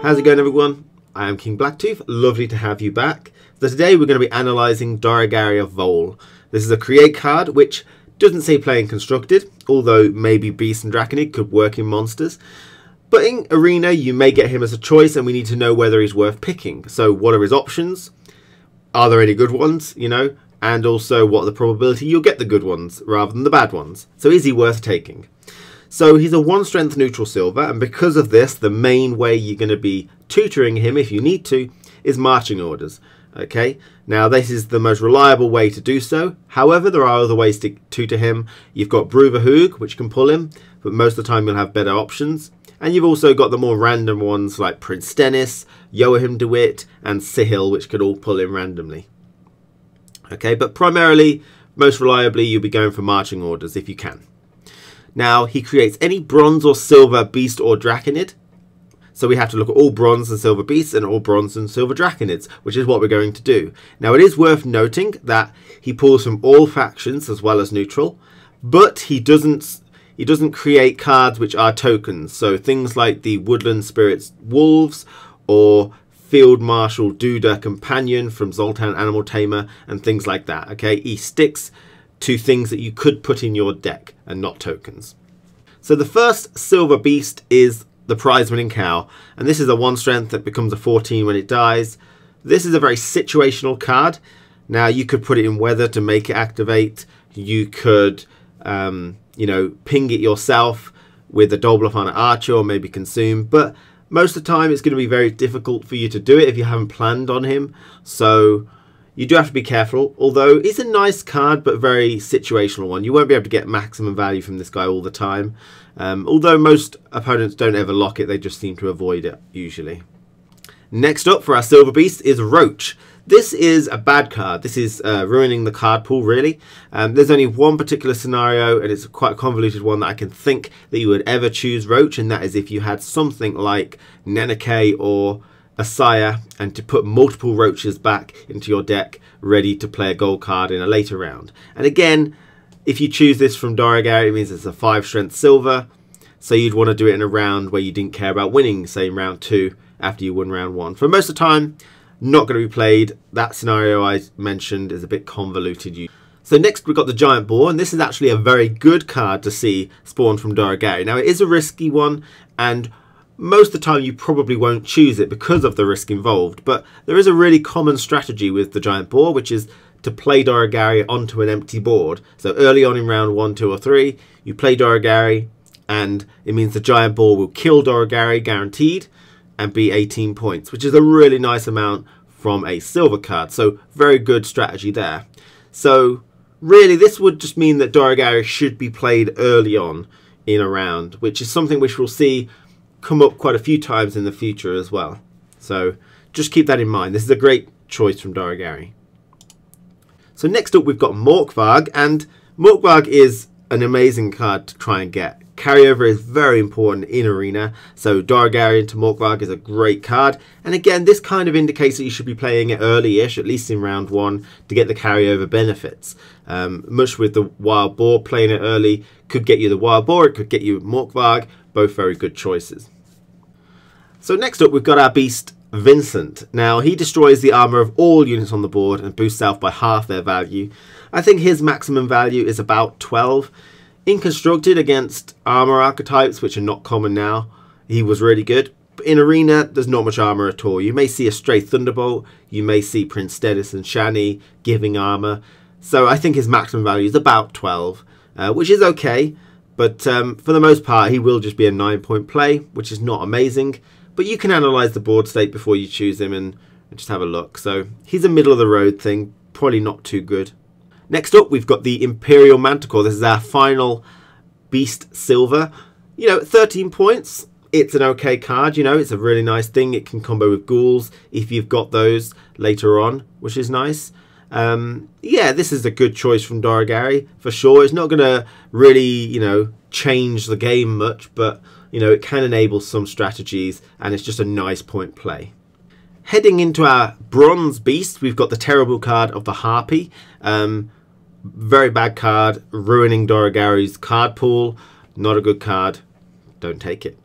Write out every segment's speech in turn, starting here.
How's it going, everyone? I am King Blacktooth, lovely to have you back. So today we're going to be analysing Doragaria of Vol. This is a create card which doesn't say playing constructed, although maybe Beast and Draconid could work in monsters. But in Arena you may get him as a choice and we need to know whether he's worth picking. So what are his options? Are there any good ones, And also what are the probability you'll get the good ones rather than the bad ones. So is he worth taking? So he's a 1 strength neutral silver, and because of this, the main way you're going to be tutoring him, if you need to, is marching orders. Okay, now this is the most reliable way to do so. However, there are other ways to tutor him. You've got Bruverhoog, which can pull him, but most of the time you'll have better options. And you've also got the more random ones like Prince Stennis, Joachim de Witt, and Sihil, which could all pull him randomly. Okay, but primarily, most reliably, you'll be going for marching orders if you can. Now, he creates any bronze or silver beast or draconid. So we have to look at all bronze and silver beasts and all bronze and silver draconids, which is what we're going to do. Now, it is worth noting that he pulls from all factions as well as neutral, but he doesn't create cards which are tokens. So things like the Woodland Spirits Wolves or Field Marshal Duda Companion from Zoltan Animal Tamer and things like that. Okay, he sticks to things that you could put in your deck and not tokens. So the first silver beast is the prize winning cow, and this is a 1 strength that becomes a 14 when it dies. This is a very situational card. Now you could put it in weather to make it activate. You could ping it yourself with a Doblathana Archer or maybe consume, but most of the time it's going to be very difficult for you to do it if you haven't planned on him. So you do have to be careful, although it's a nice card but very situational one. You won't be able to get maximum value from this guy all the time. Although most opponents don't ever lock it, they just seem to avoid it usually. Next up for our silver beast is Roach. This is a bad card. This is ruining the card pool, really. There's only one particular scenario, and it's quite a convoluted one, that I can think that you would ever choose Roach, and that is if you had something like Neneke or Asaya, and to put multiple Roaches back into your deck ready to play a gold card in a later round. And again, if you choose this from Doragaria, it means it's a 5 strength silver, so you'd want to do it in a round where you didn't care about winning, say in round 2 after you won round 1. For most of the time, not going to be played. That scenario I mentioned is a bit convoluted. So next we've got the Giant Boar, and this is actually a very good card to see spawn from Doragaria. Now it is a risky one, and most of the time you probably won't choose it because of the risk involved, but there is a really common strategy with the Giant Boar, which is to play Doragaria onto an empty board. So early on in round 1, 2 or 3, you play Doragaria, and it means the Giant Boar will kill Doragaria guaranteed and be 18 points, which is a really nice amount from a silver card. So very good strategy there. So really this would just mean that Doragaria should be played early on in a round, which is something which we'll see come up quite a few times in the future as well. So just keep that in mind. This is a great choice from Doragaria. So next up we've got Morkvarg, and Morkvarg is an amazing card to try and get. Carryover is very important in Arena, so Doragaria into Morkvarg is a great card. And again, this kind of indicates that you should be playing it early-ish, at least in round 1, to get the carryover benefits. Much with the Wild Boar, playing it early could get you the Wild Boar, it could get you Morkvarg, both very good choices. So next up we've got our beast Vincent. Now he destroys the armor of all units on the board and boosts out by half their value. I think his maximum value is about 12. In constructed against armor archetypes, which are not common now, he was really good. But in Arena, there's not much armor at all. You may see a stray Thunderbolt, you may see Prince Stennis and Shani giving armor. So I think his maximum value is about 12, which is okay. But for the most part, he will just be a 9-point play, which is not amazing. But you can analyse the board state before you choose him and just have a look. So he's a middle of the road thing, probably not too good. Next up, we've got the Imperial Manticore. This is our final beast silver. 13 points. It's an okay card, it's a really nice thing. It can combo with ghouls if you've got those later on, which is nice. Yeah, this is a good choice from Doragaria, for sure. It's not going to really, change the game much, but, it can enable some strategies, and it's just a nice point play. Heading into our bronze beast, we've got the terrible card of the Harpy. Very bad card, ruining Doragaria's card pool. Not a good card. Don't take it.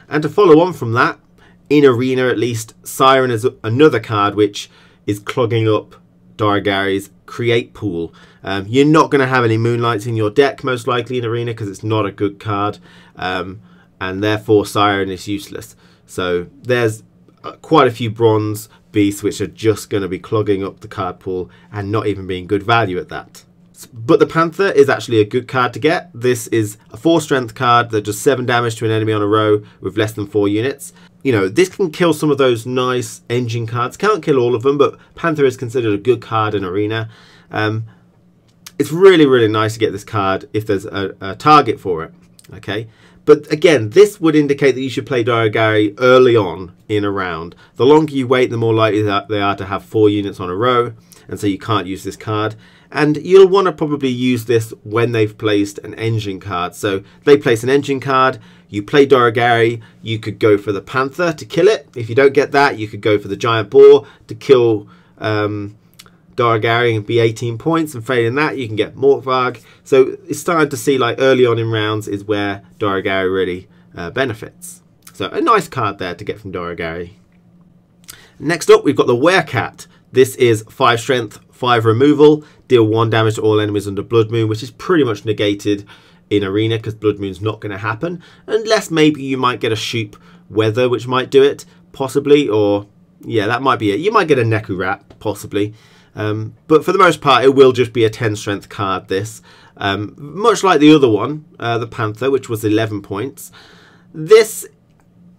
And to follow on from that, in Arena at least, Siren is another card which is clogging up Darigari's create pool. You're not going to have any Moonlights in your deck most likely in Arena because it's not a good card, and therefore Siren is useless. So there's quite a few bronze beasts which are just going to be clogging up the card pool and not even being good value at that. But the Panther is actually a good card to get. This is a 4 strength card that does 7 damage to an enemy on a row with less than 4 units. You know, this can kill some of those nice engine cards. Can't kill all of them, but Panther is considered a good card in Arena. It's really, really nice to get this card if there's a target for it. Okay, but again, this would indicate that you should play Darigari early on in a round. The longer you wait, the more likely that they are to have 4 units on a row, and so you can't use this card. And you'll want to probably use this when they've placed an engine card. So they place an engine card, you play Darigari, you could go for the Panther to kill it. If you don't get that, you could go for the Giant Boar to kill Darigari and be 18 points, and failing that, you can get Morkvarg. So it's starting to see like early on in rounds is where Darigari really benefits. So a nice card there to get from Darigari. Next up, we've got the Werecat. This is 5 strength, 5 removal, deal 1 damage to all enemies under Blood Moon, which is pretty much negated in Arena because Blood Moon's not going to happen, unless maybe you might get a Shoop Weather, which might do it, possibly, or yeah, that might be it. You might get a Neku Rat, possibly, but for the most part, it will just be a 10 strength card, this. Much like the other one, the Panther, which was 11 points. This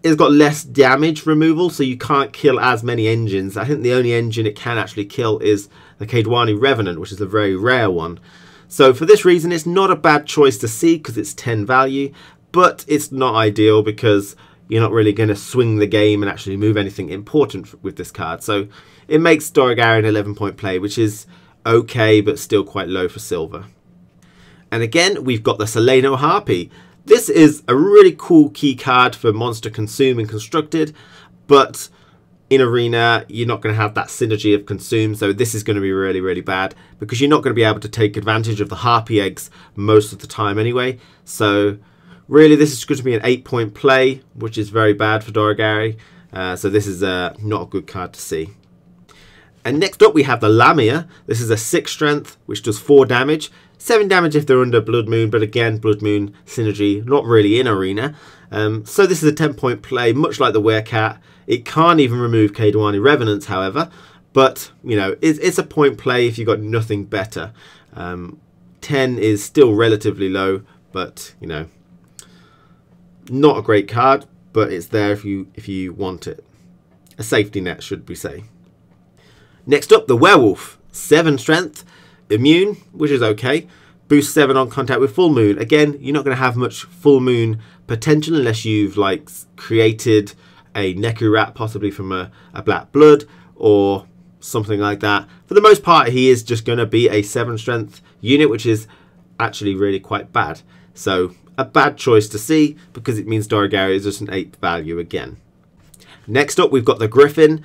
has got less damage removal, so you can't kill as many engines. I think the only engine it can actually kill is the Kaedweni Revenant, which is a very rare one. So for this reason, it's not a bad choice to see because it's 10 value, but it's not ideal because you're not really going to swing the game and actually move anything important with this card. So it makes Darigari an 11-point play, which is okay, but still quite low for silver. And again, we've got the Soleno Harpy. This is a really cool key card for Monster Consume and Constructed, but in Arena, you're not going to have that synergy of Consume, so this is going to be really, really bad because you're not going to be able to take advantage of the Harpy eggs most of the time anyway. So really, this is going to be an 8-point play, which is very bad for Darigari. So this is not a good card to see. And next up, we have the Lamia. This is a 6 strength, which does 4 damage. 7 damage if they're under Blood Moon, but again, Blood Moon synergy, not really in Arena. So this is a 10-point play, much like the Werecat. It can't even remove Kaedweni Revenants, however, but, you know, it's a point play if you've got nothing better. 10 is still relatively low, but, you know, not a great card, but it's there if you want it. A safety net, should we say. Next up, the Werewolf. 7 strength. Immune, which is okay. Boost 7 on contact with full moon. Again, you're not going to have much full moon potential unless you've like created a Neku Rat, possibly from a Black Blood or something like that. For the most part, he is just going to be a 7 strength unit, which is actually really quite bad. So a bad choice to see because it means Darigari is just an 8 value again. Next up, we've got the Griffin.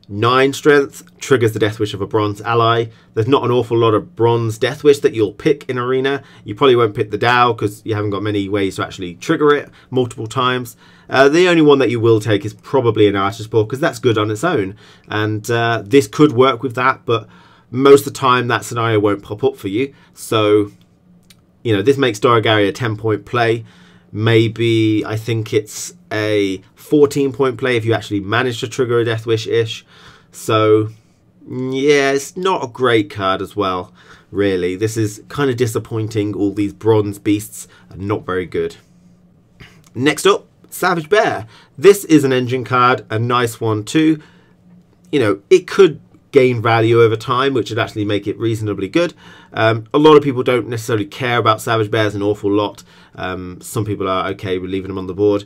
9 strength, triggers the Death Wish of a bronze ally. There's not an awful lot of bronze Death Wish that you'll pick in Arena. You probably won't pick the Dao because you haven't got many ways to actually trigger it multiple times. The only one that you will take is probably an Archer's Ball because that's good on its own. And this could work with that, but most of the time that scenario won't pop up for you. So, you know, this makes Darigari a 10-point play. Maybe, I think it's a 14-point play if you actually manage to trigger a Death Wish-ish. So, yeah, it's not a great card as well, really. This is kind of disappointing. All these bronze beasts are not very good. Next up, Savage Bear. This is an engine card, a nice one too. You know, it could gain value over time, which would actually make it reasonably good. A lot of people don't necessarily care about Savage Bears an awful lot. Some people are okay with leaving them on the board.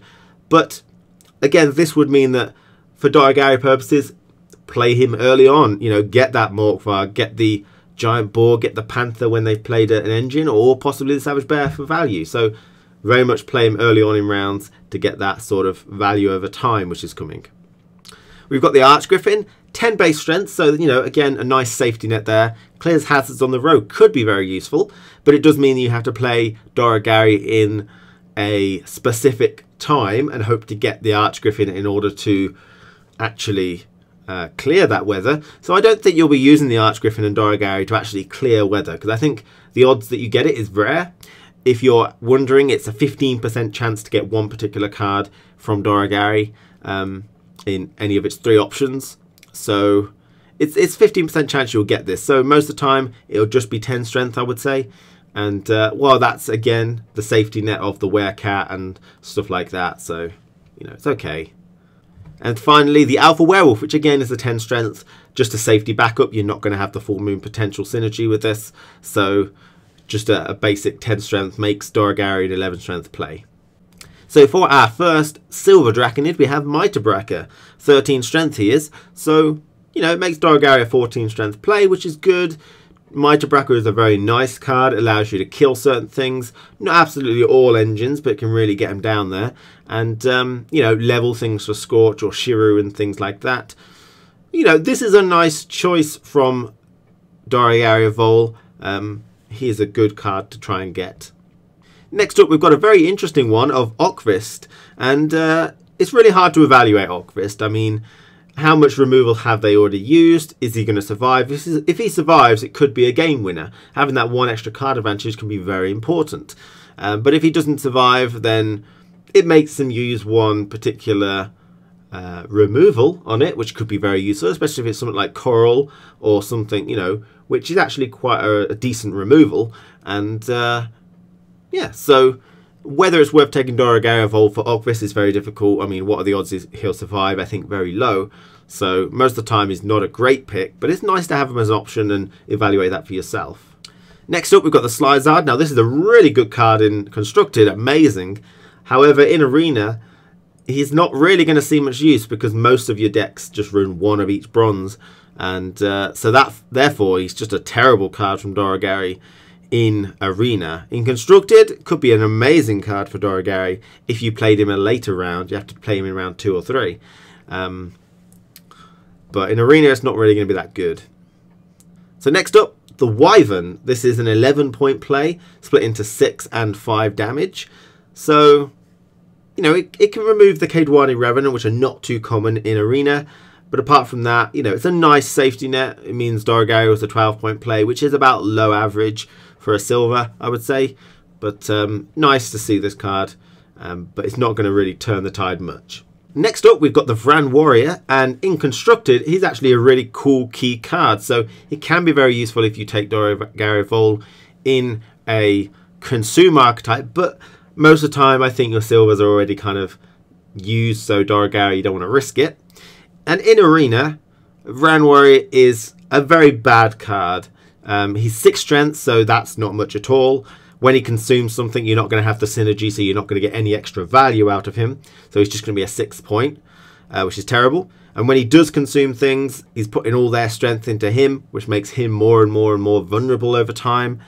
But again, this would mean that for Darigari purposes, play him early on. You know, get that Morkvarg, get the Giant Boar, get the Panther when they've played an engine, or possibly the Savage Bear for value. So very much play him early on in rounds to get that sort of value over time, which is coming. We've got the Arch Griffin. 10 base strength, so, you know, again, a nice safety net there. Clears hazards on the road, could be very useful, but it does mean you have to play Darigari in a specific time and hope to get the Archgriffin in order to actually clear that weather. So I don't think you'll be using the Archgriffin and Doragari to actually clear weather, because I think the odds that you get it is rare. If you're wondering, it's a 15% chance to get one particular card from Doragari in any of its 3 options. So it's 15% chance you'll get this. So most of the time it'll just be 10 strength, I would say. And well, that's again the safety net of the Werecat and stuff like that. So, you know, it's okay. And finally, the Alpha Werewolf, which again is a 10 strength, just a safety backup. You're not going to have the full moon potential synergy with this. So just a basic 10 strength makes Doragari an 11 strength play. So for our first Silver Draconid, we have Mitabraka. 13 strength he is. So, you know, it makes Doragari a 14 strength play, which is good. Mitabraka is a very nice card. It allows you to kill certain things. Not absolutely all engines, but it can really get them down there. And, you know, level things for Scorch or Shiru and things like that. You know, this is a nice choice from Doragari of Vol. He is a good card to try and get. Next up, we've got a very interesting one of Okvist. And it's really hard to evaluate Okvist. I mean, how much removal have they already used? Is he going to survive? If he survives, it could be a game winner. Having that 1 extra card advantage can be very important. But if he doesn't survive, then it makes them use one particular removal on it, which could be very useful, especially if it's something like Coral or something, you know, which is actually quite a decent removal. And yeah, so whether it's worth taking Doragari of Vol for Okvist is very difficult. I mean, what are the odds he'll survive? I think very low. So most of the time he's not a great pick, but it's nice to have him as an option and evaluate that for yourself. Next up, we've got the Slyzard. Now, this is a really good card in Constructed, amazing. However, in Arena, he's not really going to see much use because most of your decks just run 1 of each bronze. And so that, therefore, he's just a terrible card from Doragari in Arena. In Constructed, could be an amazing card for Doragari if you played him a later round. You have to play him in round 2 or 3. But in Arena, it's not really going to be that good. So next up, the Wyvern. This is an 11-point play, split into 6 and 5 damage. So, you know, it can remove the Kaedweni Revenant, which are not too common in Arena. But apart from that, you know, it's a nice safety net. It means Doragari was a 12-point play, which is about low average for a silver, I would say. But nice to see this card. But it's not going to really turn the tide much. Next up, we've got the Vran Warrior. And in Constructed, he's actually a really cool key card. So it can be very useful if you take Doragari Vol in a Consume archetype. But most of the time, I think your silvers are already kind of used. So Doragari, you don't want to risk it. And in Arena, Vran Warrior is a very bad card. He's 6 strength, so that's not much at all. When he consumes something, you're not going to have the synergy, so you're not going to get any extra value out of him. So he's just going to be a 6 point, which is terrible. And when he does consume things, he's putting all their strength into him, which makes him more and more and more vulnerable over time.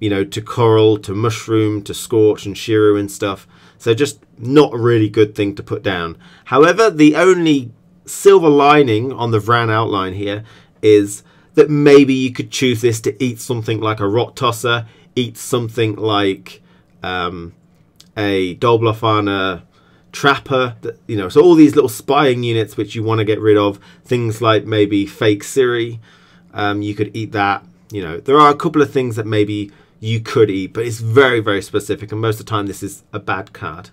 You know, to Coral, to Mushroom, to Scorch and Shiru and stuff. So just not a really good thing to put down. However, the only silver lining on the Vran outline here is that maybe you could choose this to eat something like a Rot Tosser, eat something like a Dolblafana Trapper, you know, so all these little spying units which you want to get rid of, things like maybe Fake Ciri, you could eat that. You know, there are a couple of things that maybe you could eat, but it's very, very specific, and most of the time this is a bad card.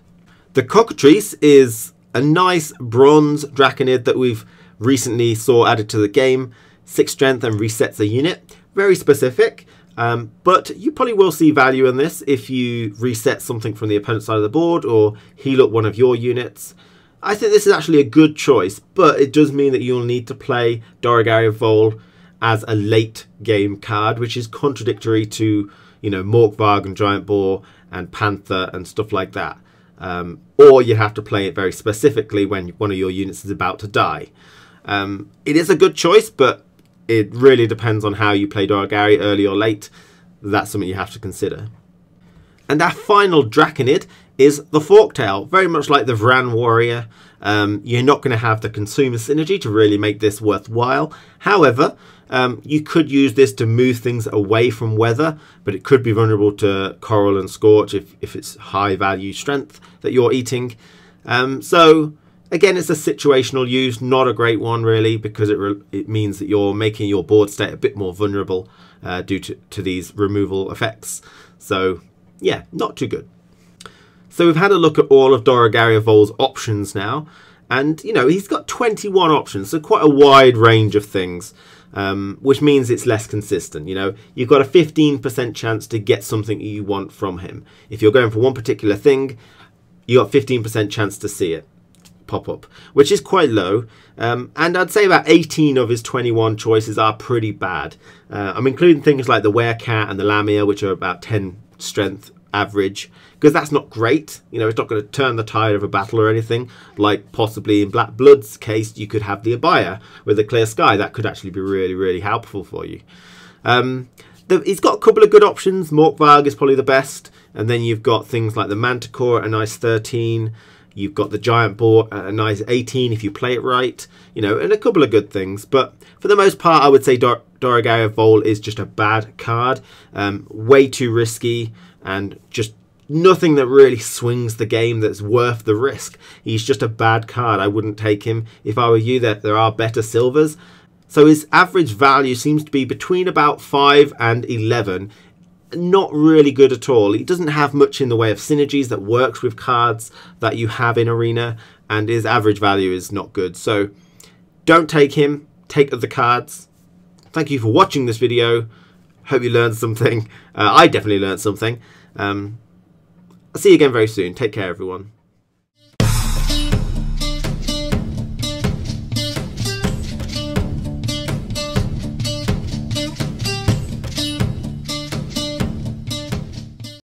The Cockatrice is a nice bronze Draconid that we've recently saw added to the game. 6 strength and resets a unit. Very specific, but you probably will see value in this if you reset something from the opponent's side of the board or heal up one of your units. I think this is actually a good choice, but it does mean that you'll need to play Doragari of Vol as a late game card, which is contradictory to, you know, Morkvarg and Giant Boar and Panther and stuff like that. Or you have to play it very specifically when one of your units is about to die. It is a good choice, but it really depends on how you play Doragari, early or late. That's something you have to consider. And our final Draconid is the Forktail. Very much like the Vran Warrior, you're not going to have the Consumer synergy to really make this worthwhile. However, You could use this to move things away from weather, but it could be vulnerable to coral and scorch if it's high value strength that you're eating. So again, it's a situational use, not a great one really, because it means that you're making your board state a bit more vulnerable due to these removal effects. So yeah, not too good. So we've had a look at all of Doregaria Vol's options now, and you know, he's got 21 options, so quite a wide range of things, which means it's less consistent. You know, you've got a 15% chance to get something you want from him. If you're going for one particular thing, you got 15% chance to see it pop up, which is quite low. And I'd say about 18 of his 21 choices are pretty bad. I'm including things like the Werecat and the Lamia, which are about 10 strength average, because that's not great. You know, it's not going to turn the tide of a battle or anything, like possibly in Black Blood's case you could have the Abaya with a clear sky. That could actually be really, really helpful for you. He's got a couple of good options. Morkvarg is probably the best, and then you've got things like the Manticore at a nice 13. You've got the Giant Boar at a nice 18 if you play it right, you know, and a couple of good things. But for the most part, I would say Doregaria Vol is just a bad card, way too risky, and just nothing that really swings the game that's worth the risk. He's just a bad card. I wouldn't take him if I were you. There are better silvers. So his average value seems to be between about 5 and 11. Not really good at all. He doesn't have much in the way of synergies that works with cards that you have in Arena, and his average value is not good. So don't take him, take other cards. Thank you for watching this video. Hope you learned something. I definitely learned something. I'll see you again very soon. Take care, everyone.